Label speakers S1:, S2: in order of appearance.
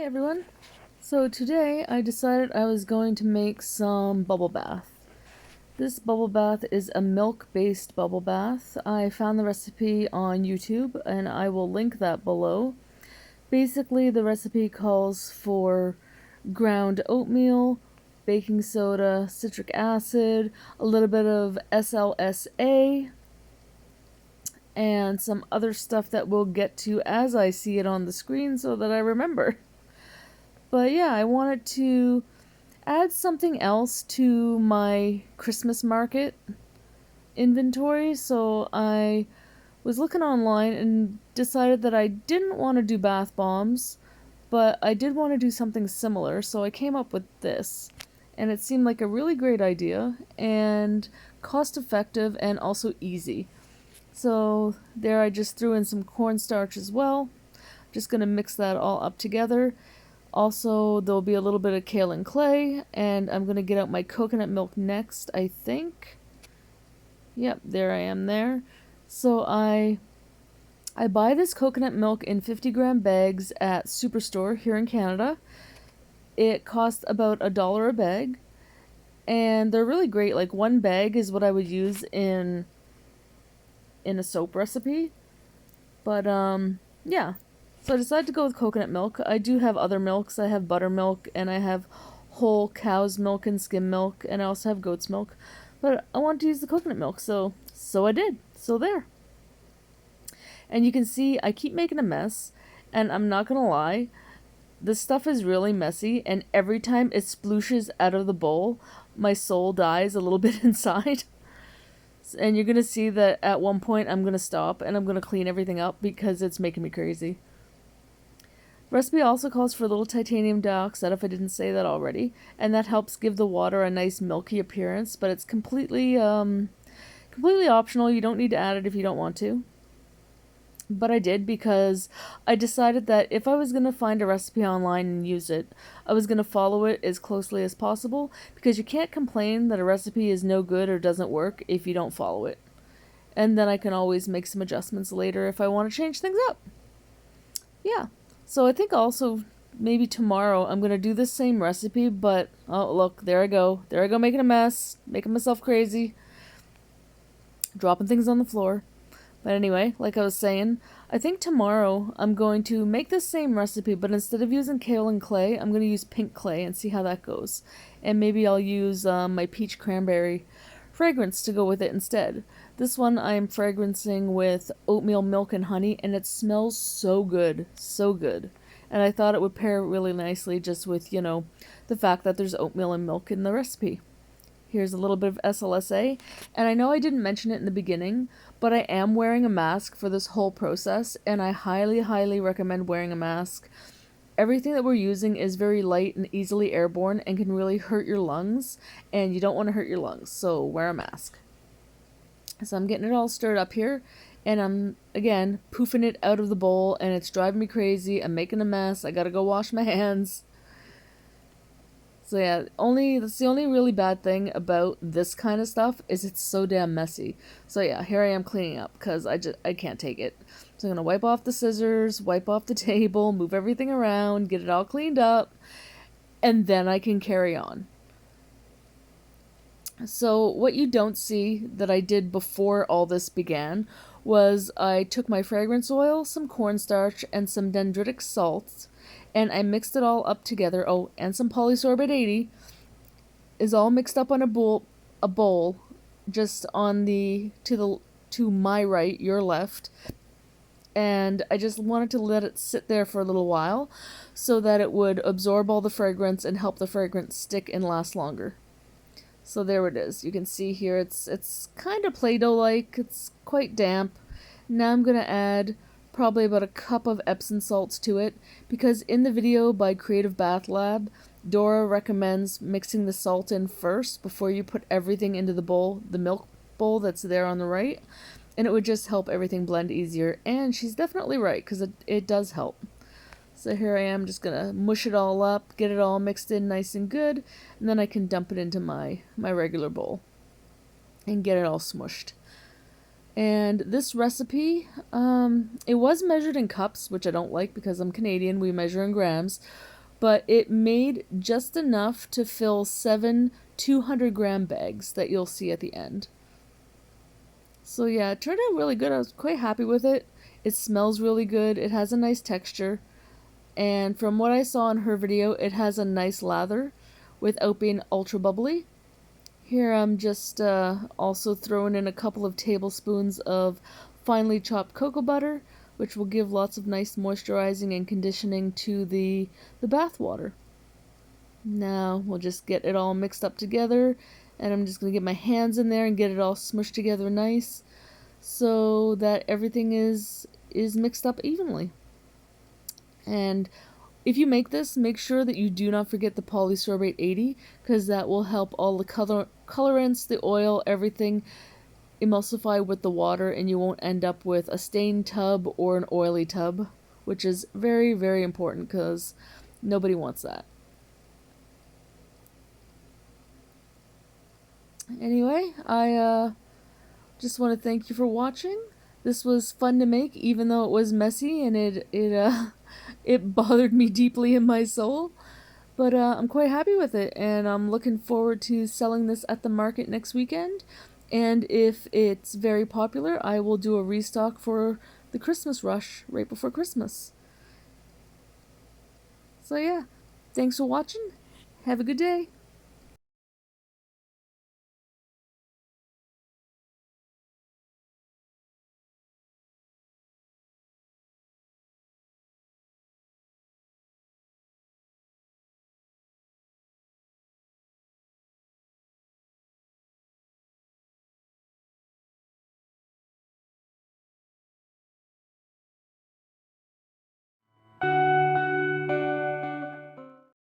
S1: Everyone. So today I decided I was going to make some bubble bath. This bubble bath is a milk-based bubble bath. I found the recipe on YouTube and I will link that below. Basically, the recipe calls for ground oatmeal, baking soda, citric acid, a little bit of SLSA, and some other stuff that we'll get to as I see it on the screen so that I remember. But yeah, I wanted to add something else to my Christmas market inventory, so I was looking online and decided that I didn't want to do bath bombs, but I did want to do something similar, so I came up with this. And it seemed like a really great idea and cost effective and also easy. So there I just threw in some cornstarch as well. Just going to mix that all up together. Also, there'll be a little bit of kaolin clay, and I'm going to get out my coconut milk next, I think. Yep, there I am there. So I buy this coconut milk in 50-gram bags at Superstore here in Canada. It costs about $1 a bag, and they're really great. Like, one bag is what I would use in a soap recipe. But yeah. So I decided to go with coconut milk. I do have other milks. I have buttermilk, and I have whole cow's milk and skim milk, and I also have goat's milk. But I wanted to use the coconut milk, so I did. So there. And you can see I keep making a mess, and I'm not gonna lie, this stuff is really messy, and every time it splooshes out of the bowl, my soul dies a little bit inside. And you're gonna see that at one point I'm gonna stop and I'm gonna clean everything up because it's making me crazy. Recipe also calls for a little titanium dioxide, if I didn't say that already, and that helps give the water a nice milky appearance, but it's completely optional. You don't need to add it if you don't want to. But I did because I decided that if I was going to find a recipe online and use it, I was going to follow it as closely as possible, because you can't complain that a recipe is no good or doesn't work if you don't follow it. And then I can always make some adjustments later if I want to change things up. Yeah. So I think also maybe tomorrow I'm going to do this same recipe, but oh look, there I go. There I go making a mess, making myself crazy, dropping things on the floor. But anyway, like I was saying, I think tomorrow I'm going to make this same recipe, but instead of using kaolin clay, I'm going to use pink clay and see how that goes. And maybe I'll use my peach cranberry fragrance to go with it instead. This one I'm fragrancing with oatmeal milk and honey, and it smells so good, so good. And I thought it would pair really nicely just with, the fact that there's oatmeal and milk in the recipe. Here's a little bit of SLSA, and I know I didn't mention it in the beginning, but I am wearing a mask for this whole process, and I highly, highly recommend wearing a mask. Everything that we're using is very light and easily airborne and can really hurt your lungs, and you don't want to hurt your lungs, so wear a mask. So I'm getting it all stirred up here, and I'm, again, poofing it out of the bowl, and it's driving me crazy. I'm making a mess. I gotta go wash my hands. So yeah, that's the only really bad thing about this kind of stuff is it's so damn messy. So yeah, here I am cleaning up because I can't take it. So I'm gonna wipe off the scissors, wipe off the table, move everything around, get it all cleaned up, and then I can carry on. So what you don't see that I did before all this began was I took my fragrance oil, some cornstarch, and some dendritic salts, and I mixed it all up together. Oh, and some polysorbate 80 is all mixed up on a bowl, just on to my right, your left. And I just wanted to let it sit there for a little while so that it would absorb all the fragrance and help the fragrance stick and last longer. So there it is. You can see here it's kind of Play-Doh-like. It's quite damp. Now I'm going to add probably about a cup of Epsom salts to it, because in the video by Creative Bath Lab, Dora recommends mixing the salt in first before you put everything into the bowl, the milk bowl that's there on the right, and it would just help everything blend easier. And she's definitely right, because it does help. So here I am just gonna mush it all up, get it all mixed in nice and good, and then I can dump it into my regular bowl and get it all smushed. And this recipe, it was measured in cups, which I don't like because I'm Canadian, we measure in grams, but it made just enough to fill 7 200-gram bags that you'll see at the end. So yeah, it turned out really good. I was quite happy with it. It smells really good. It has a nice texture. And from what I saw in her video, it has a nice lather without being ultra bubbly. Here I'm just also throwing in a couple of tablespoons of finely chopped cocoa butter, which will give lots of nice moisturizing and conditioning to the bath water. Now we'll just get it all mixed up together, and I'm just going to get my hands in there and get it all smushed together nice so that everything is mixed up evenly. And if you make this, make sure that you do not forget the polysorbate 80, because that will help all the colorants, the oil, everything emulsify with the water, and you won't end up with a stained tub or an oily tub, which is very, very important because nobody wants that. Anyway, I just want to thank you for watching. This was fun to make, even though it was messy and it bothered me deeply in my soul. But I'm quite happy with it, and I'm looking forward to selling this at the market next weekend. And if it's very popular, I will do a restock for the Christmas rush right before Christmas. So yeah, thanks for watching. Have a good day.